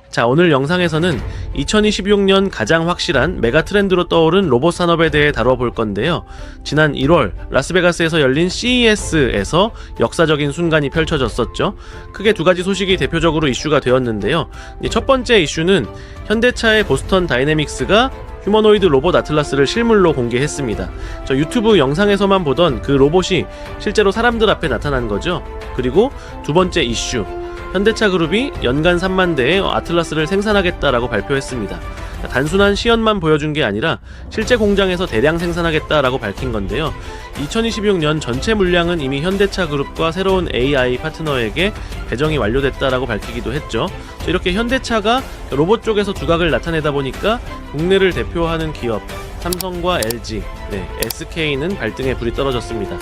자, 오늘 영상에서는 2026년 가장 확실한 메가 트렌드로 떠오른 로봇 산업에 대해 다뤄볼 건데요. 지난 1월 라스베가스에서 열린 CES에서 역사적인 순간이 펼쳐졌었죠. 크게 두 가지 소식이 대표적으로 이슈가 되었는데요. 첫 번째 이슈는 현대차의 보스턴 다이내믹스가 휴머노이드 로봇 아틀라스를 실물로 공개했습니다. 저 유튜브 영상에서만 보던 그 로봇이 실제로 사람들 앞에 나타난 거죠. 그리고 두 번째 이슈, 현대차 그룹이 연간 3만 대의 아틀라스를 생산하겠다라고 발표했습니다. 단순한 시연만 보여준 게 아니라 실제 공장에서 대량 생산하겠다라고 밝힌 건데요. 2026년 전체 물량은 이미 현대차 그룹과 새로운 AI 파트너에게 배정이 완료됐다라고 밝히기도 했죠. 이렇게 현대차가 로봇 쪽에서 두각을 나타내다 보니까 국내를 대표하는 기업 삼성과 LG, SK는 발등에 불이 떨어졌습니다.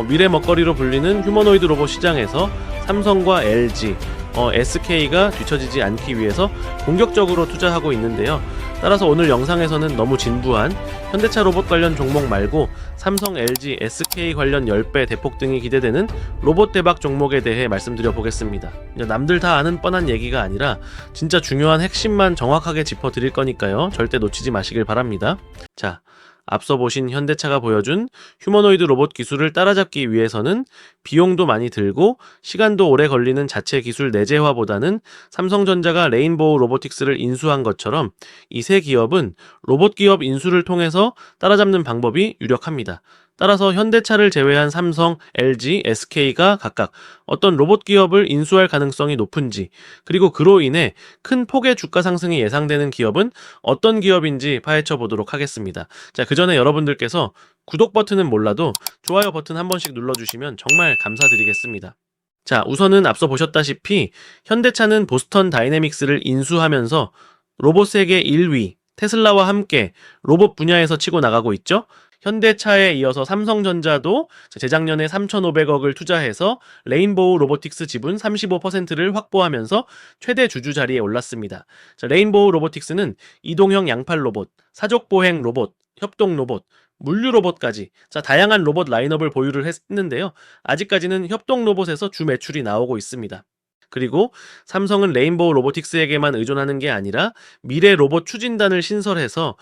미래 먹거리로 불리는 휴머노이드 로봇 시장에서 삼성과 LG, SK가 뒤처지지 않기 위해서 공격적으로 투자하고 있는데요. 따라서 오늘 영상에서는 너무 진부한 현대차 로봇 관련 종목 말고 삼성, LG, SK 관련 10배 대폭 등이 기대되는 로봇 대박 종목에 대해 말씀드려 보겠습니다. 남들 다 아는 뻔한 얘기가 아니라 진짜 중요한 핵심만 정확하게 짚어드릴 거니까요. 절대 놓치지 마시길 바랍니다. 자, 앞서 보신 현대차가 보여준 휴머노이드 로봇 기술을 따라잡기 위해서는 비용도 많이 들고 시간도 오래 걸리는 자체 기술 내재화보다는 삼성전자가 레인보우 로보틱스를 인수한 것처럼 이 세 기업은 로봇 기업 인수를 통해서 따라잡는 방법이 유력합니다. 따라서 현대차를 제외한 삼성, LG, SK가 각각 어떤 로봇 기업을 인수할 가능성이 높은지, 그리고 그로 인해 큰 폭의 주가 상승이 예상되는 기업은 어떤 기업인지 파헤쳐 보도록 하겠습니다. 자, 그 전에 여러분들께서 구독 버튼은 몰라도 좋아요 버튼 한 번씩 눌러주시면 정말 감사드리겠습니다. 자, 우선은 앞서 보셨다시피 현대차는 보스턴 다이내믹스를 인수하면서 로봇 세계 1위, 테슬라와 함께 로봇 분야에서 치고 나가고 있죠. 현대차에 이어서 삼성전자도 재작년에 3,500억을 투자해서 레인보우 로보틱스 지분 35%를 확보하면서 최대 주주 자리에 올랐습니다. 레인보우 로보틱스는 이동형 양팔 로봇, 사족보행 로봇, 협동 로봇, 물류 로봇까지 다양한 로봇 라인업을 보유를 했는데요. 아직까지는 협동 로봇에서 주 매출이 나오고 있습니다. 그리고 삼성은 레인보우 로보틱스에게만 의존하는 게 아니라 미래 로봇 추진단을 신설해서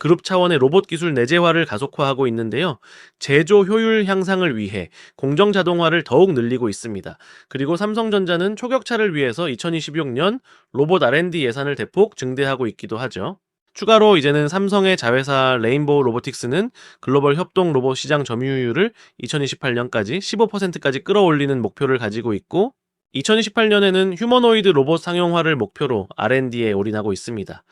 그룹 차원의 로봇 기술 내재화를 가속화하고 있는데요. 제조 효율 향상을 위해 공정 자동화를 더욱 늘리고 있습니다. 그리고 삼성전자는 초격차를 위해서 2026년 로봇 R&D 예산을 대폭 증대하고 있기도 하죠. 추가로 이제는 삼성의 자회사 레인보우 로보틱스는 글로벌 협동 로봇 시장 점유율을 2028년까지 15%까지 끌어올리는 목표를 가지고 있고 2028년에는 휴머노이드 로봇 상용화를 목표로 R&D에 올인하고 있습니다.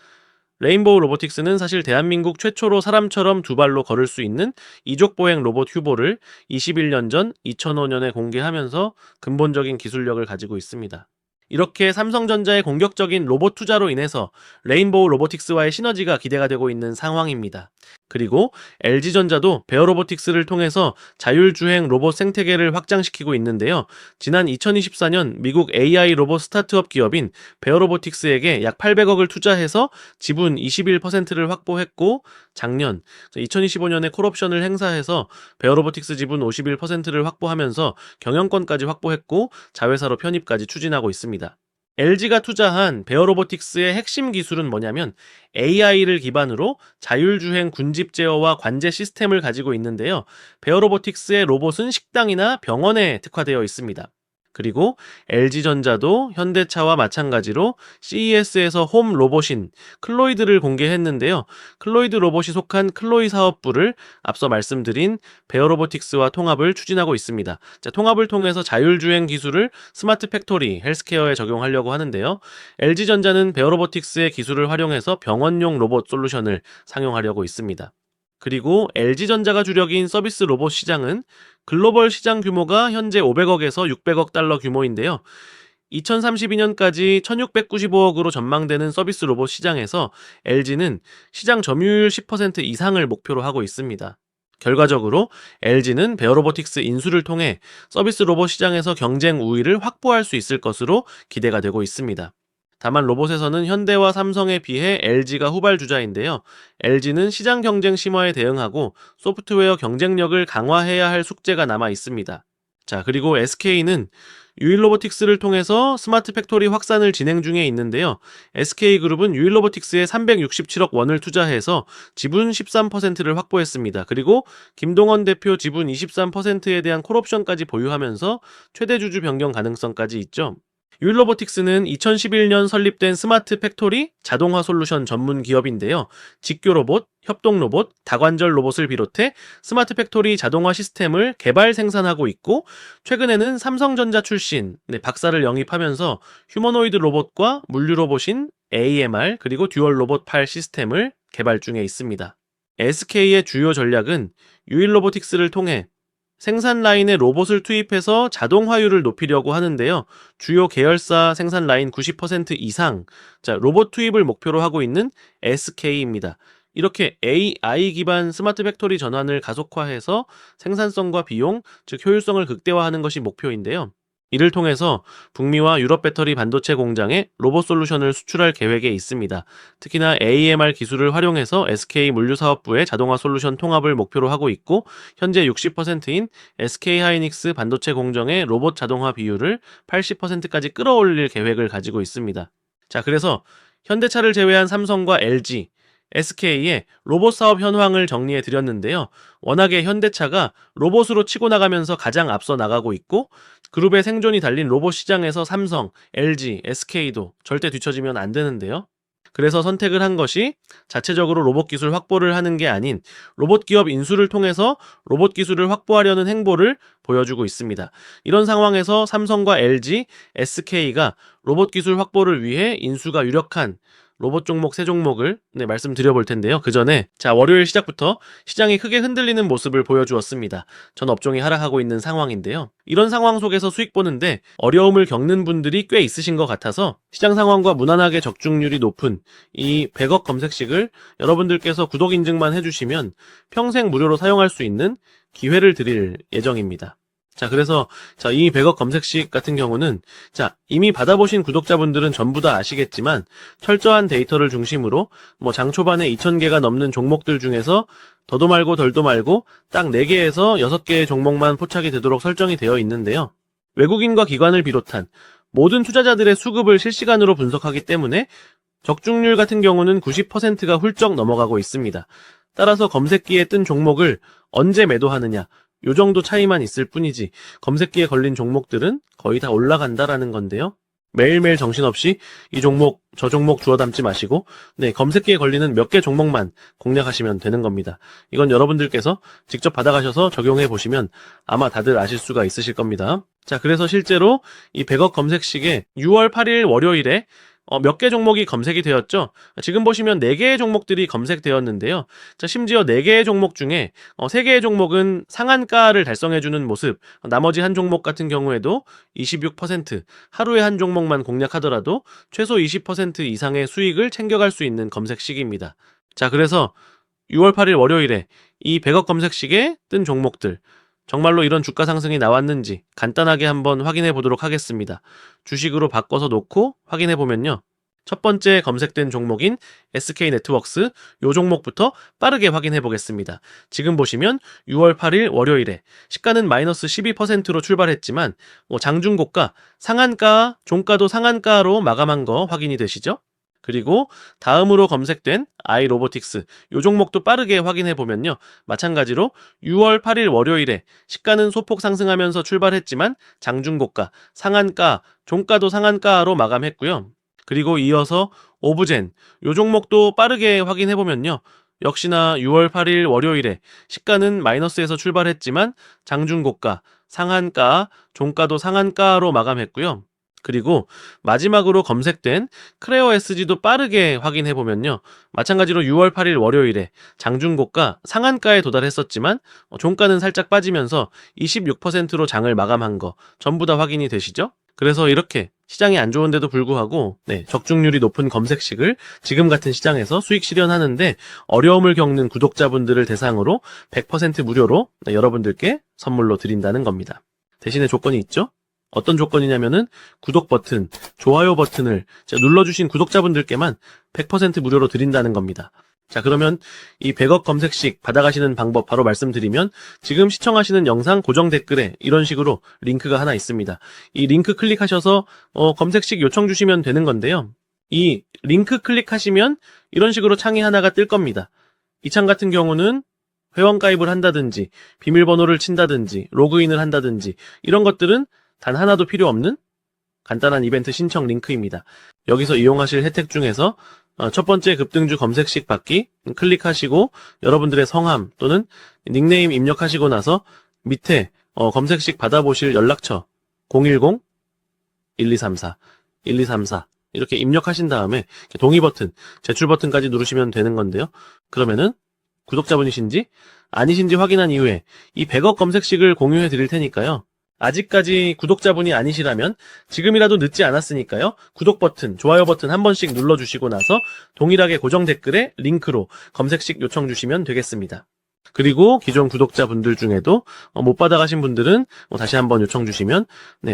레인보우 로보틱스는 사실 대한민국 최초로 사람처럼 두 발로 걸을 수 있는 이족보행 로봇 휴보를 21년 전 2005년에 공개하면서 근본적인 기술력을 가지고 있습니다. 이렇게 삼성전자의 공격적인 로봇 투자로 인해서 레인보우 로보틱스와의 시너지가 기대가 되고 있는 상황입니다. 그리고 LG전자도 베어로보틱스를 통해서 자율주행 로봇 생태계를 확장시키고 있는데요. 지난 2024년 미국 AI 로봇 스타트업 기업인 베어로보틱스에게 약 800억을 투자해서 지분 21%를 확보했고 작년 2025년에 콜옵션을 행사해서 베어로보틱스 지분 51%를 확보하면서 경영권까지 확보했고 자회사로 편입까지 추진하고 있습니다. LG가 투자한 베어로보틱스의 핵심 기술은 뭐냐면 AI를 기반으로 자율주행 군집 제어와 관제 시스템을 가지고 있는데요. 베어로보틱스의 로봇은 식당이나 병원에 특화되어 있습니다. 그리고 LG전자도 현대차와 마찬가지로 CES에서 홈 로봇인 클로이드를 공개했는데요. 클로이드 로봇이 속한 클로이 사업부를 앞서 말씀드린 베어로보틱스와 통합을 추진하고 있습니다. 통합을 통해서 자율주행 기술을 스마트 팩토리, 헬스케어에 적용하려고 하는데요. LG전자는 베어로보틱스의 기술을 활용해서 병원용 로봇 솔루션을 상용하려고 있습니다. 그리고 LG전자가 주력인 서비스 로봇 시장은 글로벌 시장 규모가 현재 500억에서 600억 달러 규모인데요. 2032년까지 1695억으로 전망되는 서비스 로봇 시장에서 LG는 시장 점유율 10% 이상을 목표로 하고 있습니다. 결과적으로 LG는 베어로보틱스 인수를 통해 서비스 로봇 시장에서 경쟁 우위를 확보할 수 있을 것으로 기대가 되고 있습니다. 다만 로봇에서는 현대와 삼성에 비해 LG가 후발주자인데요. LG는 시장 경쟁 심화에 대응하고 소프트웨어 경쟁력을 강화해야 할 숙제가 남아 있습니다. 자, 그리고 SK는 유일로보틱스를 통해서 스마트 팩토리 확산을 진행 중에 있는데요. SK그룹은 유일로보틱스에 367억 원을 투자해서 지분 13%를 확보했습니다. 그리고 김동원 대표 지분 23%에 대한 콜옵션까지 보유하면서 최대 주주 변경 가능성까지 있죠. 유일로보틱스는 2011년 설립된 스마트 팩토리 자동화 솔루션 전문 기업인데요. 직교 로봇, 협동 로봇, 다관절 로봇을 비롯해 스마트 팩토리 자동화 시스템을 개발 생산하고 있고, 최근에는 삼성전자 출신 박사를 영입하면서 휴머노이드 로봇과 물류 로봇인 AMR 그리고 듀얼 로봇 8 시스템을 개발 중에 있습니다. SK의 주요 전략은 유일로보틱스를 통해 생산 라인에 로봇을 투입해서 자동화율을 높이려고 하는데요. 주요 계열사 생산 라인 90% 이상 로봇 투입을 목표로 하고 있는 SK입니다. 이렇게 AI 기반 스마트 팩토리 전환을 가속화해서 생산성과 비용, 즉 효율성을 극대화하는 것이 목표인데요. 이를 통해서 북미와 유럽 배터리 반도체 공장에 로봇 솔루션을 수출할 계획에 있습니다. 특히나 AMR 기술을 활용해서 SK 물류사업부의 자동화 솔루션 통합을 목표로 하고 있고, 현재 60%인 SK 하이닉스 반도체 공정의 로봇 자동화 비율을 80%까지 끌어올릴 계획을 가지고 있습니다. 자, 그래서 현대차를 제외한 삼성과 LG, SK의 로봇 사업 현황을 정리해 드렸는데요. 워낙에 현대차가 로봇으로 치고 나가면서 가장 앞서 나가고 있고, 그룹의 생존이 달린 로봇 시장에서 삼성, LG, SK도 절대 뒤처지면 안 되는데요. 그래서 선택을 한 것이 자체적으로 로봇 기술 확보를 하는 게 아닌 로봇 기업 인수를 통해서 로봇 기술을 확보하려는 행보를 보여주고 있습니다. 이런 상황에서 삼성과 LG, SK가 로봇 기술 확보를 위해 인수가 유력한 로봇 종목 3종목을 말씀드려 볼 텐데요. 그 전에 월요일 시작부터 시장이 크게 흔들리는 모습을 보여주었습니다. 전 업종이 하락하고 있는 상황인데요. 이런 상황 속에서 수익 보는데 어려움을 겪는 분들이 꽤 있으신 것 같아서 시장 상황과 무난하게 적중률이 높은 이 100억 검색식을 여러분들께서 구독 인증만 해주시면 평생 무료로 사용할 수 있는 기회를 드릴 예정입니다. 그래서 이 100억 검색식 같은 경우는 이미 받아보신 구독자분들은 전부 다 아시겠지만, 철저한 데이터를 중심으로 장 초반에 2000개가 넘는 종목들 중에서 더도 말고 덜도 말고 딱 4개에서 6개의 종목만 포착이 되도록 설정이 되어 있는데요. 외국인과 기관을 비롯한 모든 투자자들의 수급을 실시간으로 분석하기 때문에 적중률 같은 경우는 90%가 훌쩍 넘어가고 있습니다. 따라서 검색기에 뜬 종목을 언제 매도하느냐, 요 정도 차이만 있을 뿐이지 검색기에 걸린 종목들은 거의 다 올라간다라는 건데요. 매일매일 정신없이 이 종목 저 종목 주워 담지 마시고 검색기에 걸리는 몇 개 종목만 공략하시면 되는 겁니다. 이건 여러분들께서 직접 받아가셔서 적용해 보시면 아마 다들 아실 수가 있으실 겁니다. 그래서 실제로 이 100억 검색식에 6월 8일 월요일에 몇 개 종목이 검색이 되었죠. 지금 보시면 4개의 종목들이 검색되었는데요. 심지어 4개의 종목 중에 3개의 종목은 상한가를 달성해주는 모습, 나머지 한 종목 같은 경우에도 26%, 하루에 한 종목만 공략하더라도 최소 20% 이상의 수익을 챙겨갈 수 있는 검색식입니다. 그래서 6월 8일 월요일에 이 100억 검색식에 뜬 종목들, 정말로 이런 주가 상승이 나왔는지 간단하게 한번 확인해 보도록 하겠습니다. 주식으로 바꿔서 놓고 확인해 보면요. 첫 번째 검색된 종목인 SK네트웍스, 요 종목부터 빠르게 확인해 보겠습니다. 지금 보시면 6월 8일 월요일에 시가는 마이너스 12%로 출발했지만 장중고가, 상한가, 종가도 상한가로 마감한 거 확인이 되시죠? 그리고 다음으로 검색된 아이로보틱스, 요 종목도 빠르게 확인해 보면요. 마찬가지로 6월 8일 월요일에 시가는 소폭 상승하면서 출발했지만 장중고가, 상한가, 종가도 상한가로 마감했고요. 그리고 이어서 오브젠, 요 종목도 빠르게 확인해 보면요. 역시나 6월 8일 월요일에 시가는 마이너스에서 출발했지만 장중고가, 상한가, 종가도 상한가로 마감했고요. 그리고 마지막으로 검색된 크레오 SG도 빠르게 확인해보면요. 마찬가지로 6월 8일 월요일에 장중고가 상한가에 도달했었지만 종가는 살짝 빠지면서 26%로 장을 마감한 거 전부 다 확인이 되시죠? 그래서 이렇게 시장이 안 좋은데도 불구하고 적중률이 높은 검색식을 지금 같은 시장에서 수익 실현하는데 어려움을 겪는 구독자분들을 대상으로 100% 무료로 여러분들께 선물로 드린다는 겁니다. 대신에 조건이 있죠? 어떤 조건이냐면은 구독 버튼, 좋아요 버튼을 눌러주신 구독자분들께만 100% 무료로 드린다는 겁니다. 자, 그러면 이 100억 검색식 받아가시는 방법 바로 말씀드리면 지금 시청하시는 영상 고정 댓글에 이런 식으로 링크가 하나 있습니다. 이 링크 클릭하셔서 검색식 요청 주시면 되는 건데요. 이 링크 클릭하시면 이런 식으로 창이 하나가 뜰 겁니다. 이 창 같은 경우는 회원 가입을 한다든지 비밀번호를 친다든지 로그인을 한다든지 이런 것들은 단 하나도 필요 없는 간단한 이벤트 신청 링크입니다. 여기서 이용하실 혜택 중에서 첫 번째 급등주 검색식 받기 클릭하시고 여러분들의 성함 또는 닉네임 입력하시고 나서 밑에 검색식 받아보실 연락처 010-1234 1234 이렇게 입력하신 다음에 동의 버튼, 제출 버튼까지 누르시면 되는 건데요. 그러면은 구독자분이신지 아니신지 확인한 이후에 이 100억 검색식을 공유해 드릴 테니까요. 아직까지 구독자분이 아니시라면 지금이라도 늦지 않았으니까요. 구독 버튼, 좋아요 버튼 한 번씩 눌러주시고 나서 동일하게 고정 댓글에 링크로 검색식 요청 주시면 되겠습니다. 그리고 기존 구독자분들 중에도 못 받아가신 분들은 다시 한번 요청 주시면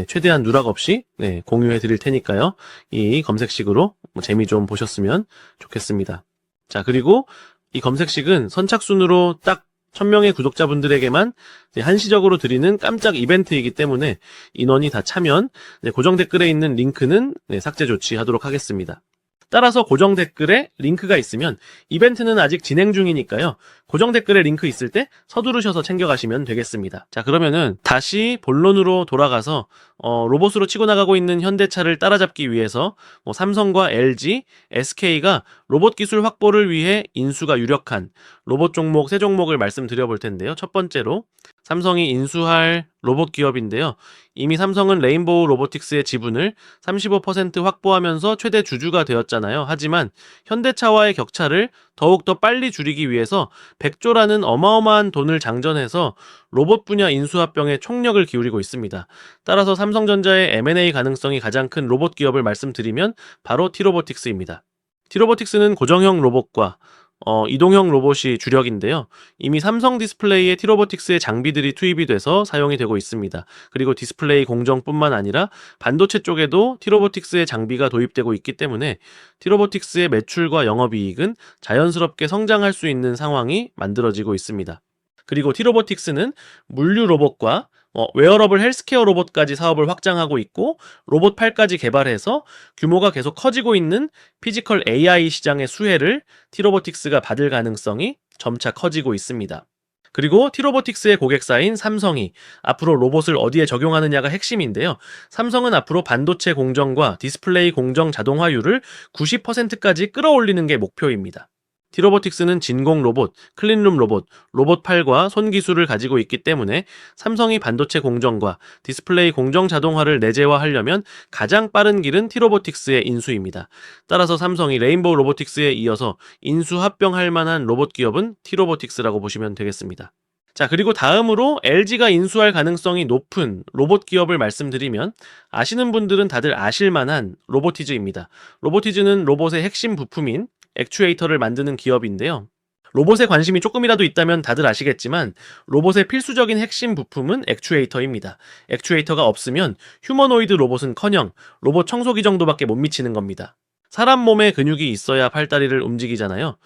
최대한 누락 없이 공유해 드릴 테니까요. 이 검색식으로 재미 좀 보셨으면 좋겠습니다. 자, 그리고 이 검색식은 선착순으로 딱 1000명의 구독자분들에게만 한시적으로 드리는 깜짝 이벤트이기 때문에 인원이 다 차면 고정 댓글에 있는 링크는 삭제 조치하도록 하겠습니다. 따라서 고정 댓글에 링크가 있으면 이벤트는 아직 진행 중이니까요. 고정 댓글에 링크 있을 때 서두르셔서 챙겨가시면 되겠습니다. 자, 그러면은 다시 본론으로 돌아가서 로봇으로 치고 나가고 있는 현대차를 따라잡기 위해서 삼성과 LG, SK가 로봇 기술 확보를 위해 인수가 유력한 로봇 종목 세 종목을 말씀드려 볼 텐데요. 첫 번째로 삼성이 인수할 로봇 기업인데요. 이미 삼성은 레인보우 로보틱스의 지분을 35% 확보하면서 최대 주주가 되었잖아요. 하지만 현대차와의 격차를 더욱더 빨리 줄이기 위해서 100조라는 어마어마한 돈을 장전해서 로봇 분야 인수합병에 총력을 기울이고 있습니다. 따라서 삼성전자의 M&A 가능성이 가장 큰 로봇 기업을 말씀드리면 바로 T로보틱스입니다. T로보틱스는 고정형 로봇과 이동형 로봇이 주력인데요. 이미 삼성 디스플레이에 T로보틱스의 장비들이 투입이 돼서 사용이 되고 있습니다. 그리고 디스플레이 공정뿐만 아니라 반도체 쪽에도 T로보틱스의 장비가 도입되고 있기 때문에 T로보틱스의 매출과 영업이익은 자연스럽게 성장할 수 있는 상황이 만들어지고 있습니다. 그리고 T로보틱스는 물류 로봇과 웨어러블 헬스케어 로봇까지 사업을 확장하고 있고 로봇8까지 개발해서 규모가 계속 커지고 있는 피지컬 AI 시장의 수혜를 T로보틱스가 받을 가능성이 점차 커지고 있습니다. 그리고 T로보틱스의 고객사인 삼성이 앞으로 로봇을 어디에 적용하느냐가 핵심인데요. 삼성은 앞으로 반도체 공정과 디스플레이 공정 자동화율을 90%까지 끌어올리는 게 목표입니다. T로보틱스는 진공 로봇, 클린룸 로봇, 로봇8과 손 기술을 가지고 있기 때문에 삼성이 반도체 공정과 디스플레이 공정 자동화를 내재화하려면 가장 빠른 길은 T로보틱스의 인수입니다. 따라서 삼성이 레인보우 로보틱스에 이어서 인수 합병할 만한 로봇 기업은 T로보틱스라고 보시면 되겠습니다. 자, 그리고 다음으로 LG가 인수할 가능성이 높은 로봇 기업을 말씀드리면 아시는 분들은 다들 아실 만한 로보티즈입니다. 로보티즈는 로봇의 핵심 부품인 액추에이터를 만드는 기업인데요. 로봇에 관심이 조금이라도 있다면 다들 아시겠지만 로봇의 필수적인 핵심 부품은 액추에이터입니다. 액추에이터가 없으면 휴머노이드 로봇은커녕 로봇 청소기 정도밖에 못 미치는 겁니다. 사람 몸에 근육이 있어야 팔다리를 움직이잖아요.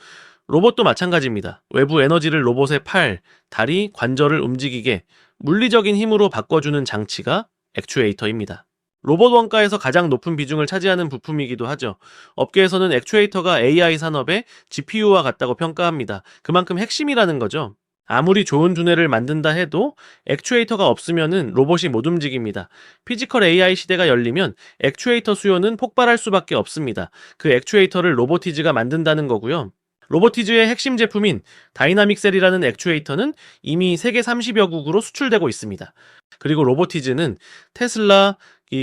로봇도 마찬가지입니다. 외부 에너지를 로봇의 팔, 다리, 관절을 움직이게 물리적인 힘으로 바꿔주는 장치가 액추에이터입니다. 로봇 원가에서 가장 높은 비중을 차지하는 부품이기도 하죠. 업계에서는 액추에이터가 AI 산업의 GPU와 같다고 평가합니다. 그만큼 핵심이라는 거죠. 아무리 좋은 두뇌를 만든다 해도 액추에이터가 없으면은 로봇이 못 움직입니다. 피지컬 AI 시대가 열리면 액추에이터 수요는 폭발할 수밖에 없습니다. 그 액추에이터를 로보티즈가 만든다는 거고요. 로보티즈의 핵심 제품인 다이나믹셀이라는 액추에이터는 이미 세계 30여국으로 수출되고 있습니다. 그리고 로보티즈는 테슬라,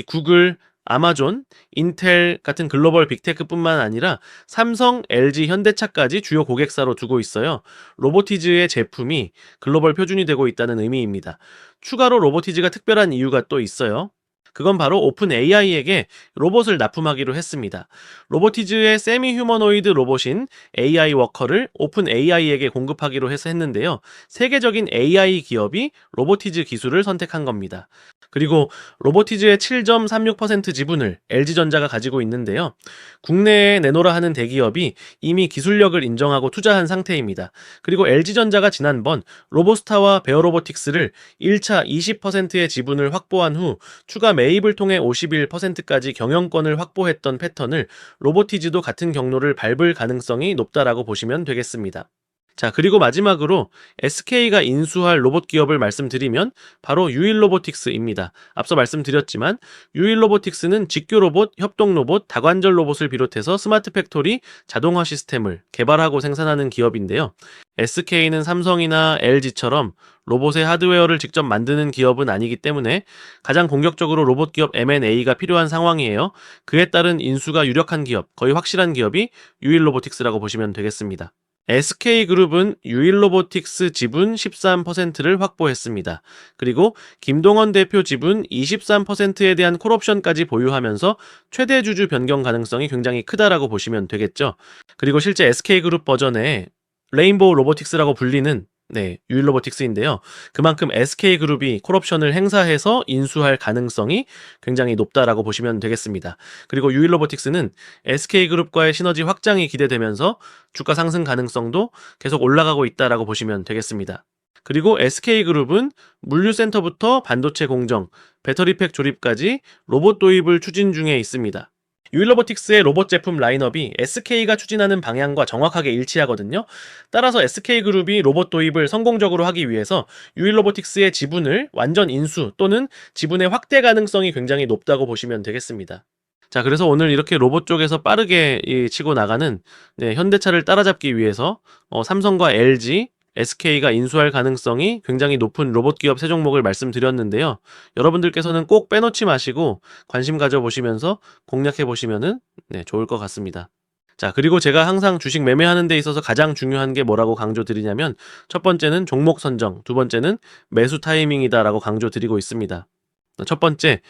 구글, 아마존, 인텔 같은 글로벌 빅테크뿐만 아니라 삼성, LG, 현대차까지 주요 고객사로 두고 있어요. 로보티즈의 제품이 글로벌 표준이 되고 있다는 의미입니다. 추가로 로보티즈가 특별한 이유가 또 있어요. 그건 바로 오픈 AI에게 로봇을 납품하기로 했습니다. 로보티즈의 세미 휴머노이드 로봇인 AI 워커를 오픈 AI에게 공급하기로 해서 했는데요. 세계적인 AI 기업이 로보티즈 기술을 선택한 겁니다. 그리고 로보티즈의 7.36% 지분을 LG전자가 가지고 있는데요. 국내에 내놓으라 하는 대기업이 이미 기술력을 인정하고 투자한 상태입니다. 그리고 LG전자가 지난번 로보스타와 베어로보틱스를 1차 20%의 지분을 확보한 후 추가 매입을 통해 51%까지 경영권을 확보했던 패턴을 로보티즈도 같은 경로를 밟을 가능성이 높다라고 보시면 되겠습니다. 자, 그리고 마지막으로 SK가 인수할 로봇 기업을 말씀드리면 바로 유일로보틱스입니다. 앞서 말씀드렸지만 유일로보틱스는 직교 로봇, 협동 로봇, 다관절 로봇을 비롯해서 스마트 팩토리, 자동화 시스템을 개발하고 생산하는 기업인데요. SK는 삼성이나 LG처럼 로봇의 하드웨어를 직접 만드는 기업은 아니기 때문에 가장 공격적으로 로봇 기업 M&A가 필요한 상황이에요. 그에 따른 인수가 유력한 기업, 거의 확실한 기업이 유일로보틱스라고 보시면 되겠습니다. SK그룹은 유일로보틱스 지분 13%를 확보했습니다. 그리고 김동원 대표 지분 23%에 대한 콜옵션까지 보유하면서 최대 주주 변경 가능성이 굉장히 크다라고 보시면 되겠죠. 그리고 실제 SK그룹 버전에 레인보우 로보틱스라고 불리는 유일로보틱스인데요. 그만큼 SK그룹이 콜옵션을 행사해서 인수할 가능성이 굉장히 높다라고 보시면 되겠습니다. 그리고 유일로보틱스는 SK그룹과의 시너지 확장이 기대되면서 주가 상승 가능성도 계속 올라가고 있다라고 보시면 되겠습니다. 그리고 SK그룹은 물류센터부터 반도체 공정, 배터리팩 조립까지 로봇 도입을 추진 중에 있습니다. 유일로보틱스의 로봇 제품 라인업이 SK가 추진하는 방향과 정확하게 일치하거든요. 따라서 SK그룹이 로봇 도입을 성공적으로 하기 위해서 유일로보틱스의 지분을 완전 인수 또는 지분의 확대 가능성이 굉장히 높다고 보시면 되겠습니다. 자, 그래서 오늘 이렇게 로봇 쪽에서 빠르게 치고 나가는 현대차를 따라잡기 위해서 삼성과 LG, SK가 인수할 가능성이 굉장히 높은 로봇 기업 세 종목을 말씀드렸는데요. 여러분들께서는 꼭 빼놓지 마시고 관심 가져보시면서 공략해보시면 좋을 것 같습니다. 자, 그리고 제가 항상 주식 매매하는 데 있어서 가장 중요한 게 뭐라고 강조드리냐면 첫 번째는 종목 선정, 두 번째는 매수 타이밍이다라고 강조드리고 있습니다. 첫 번째,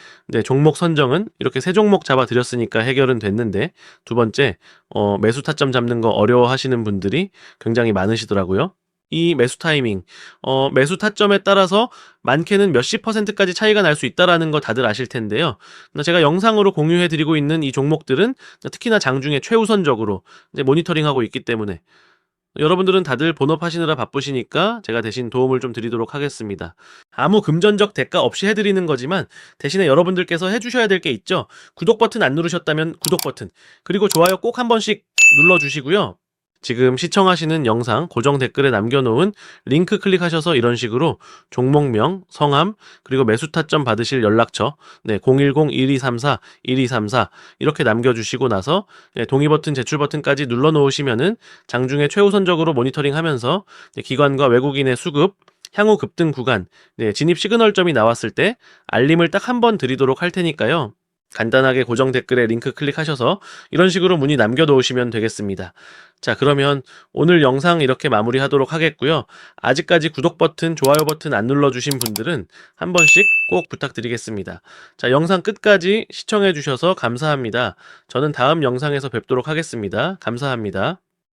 종목 선정은 이렇게 세 종목 잡아드렸으니까 해결은 됐는데 두 번째, 매수 타점 잡는 거 어려워하시는 분들이 굉장히 많으시더라고요. 이 매수 타이밍, 매수 타점에 따라서 많게는 몇십 %까지 차이가 날 수 있다라는 거 다들 아실 텐데요. 제가 영상으로 공유해드리고 있는 이 종목들은 특히나 장중에 최우선적으로 이제 모니터링하고 있기 때문에 여러분들은 다들 본업하시느라 바쁘시니까 제가 대신 도움을 좀 드리도록 하겠습니다. 아무 금전적 대가 없이 해드리는 거지만 대신에 여러분들께서 해주셔야 될 게 있죠. 구독 버튼 안 누르셨다면 구독 버튼, 그리고 좋아요 꼭 한 번씩 눌러주시고요. 지금 시청하시는 영상 고정 댓글에 남겨놓은 링크 클릭하셔서 이런 식으로 종목명, 성함, 그리고 매수 타점 받으실 연락처 010-1234-1234 이렇게 남겨주시고 나서 동의 버튼, 제출 버튼까지 눌러놓으시면은 장중에 최우선적으로 모니터링하면서 기관과 외국인의 수급, 향후 급등 구간, 진입 시그널점이 나왔을 때 알림을 딱 한 번 드리도록 할 테니까요. 간단하게 고정 댓글에 링크 클릭하셔서 이런 식으로 문의 남겨놓으시면 되겠습니다. 자, 그러면 오늘 영상 이렇게 마무리하도록 하겠고요. 아직까지 구독 버튼, 좋아요 버튼 안 눌러주신 분들은 한 번씩 꼭 부탁드리겠습니다. 자, 영상 끝까지 시청해주셔서 감사합니다. 저는 다음 영상에서 뵙도록 하겠습니다. 감사합니다.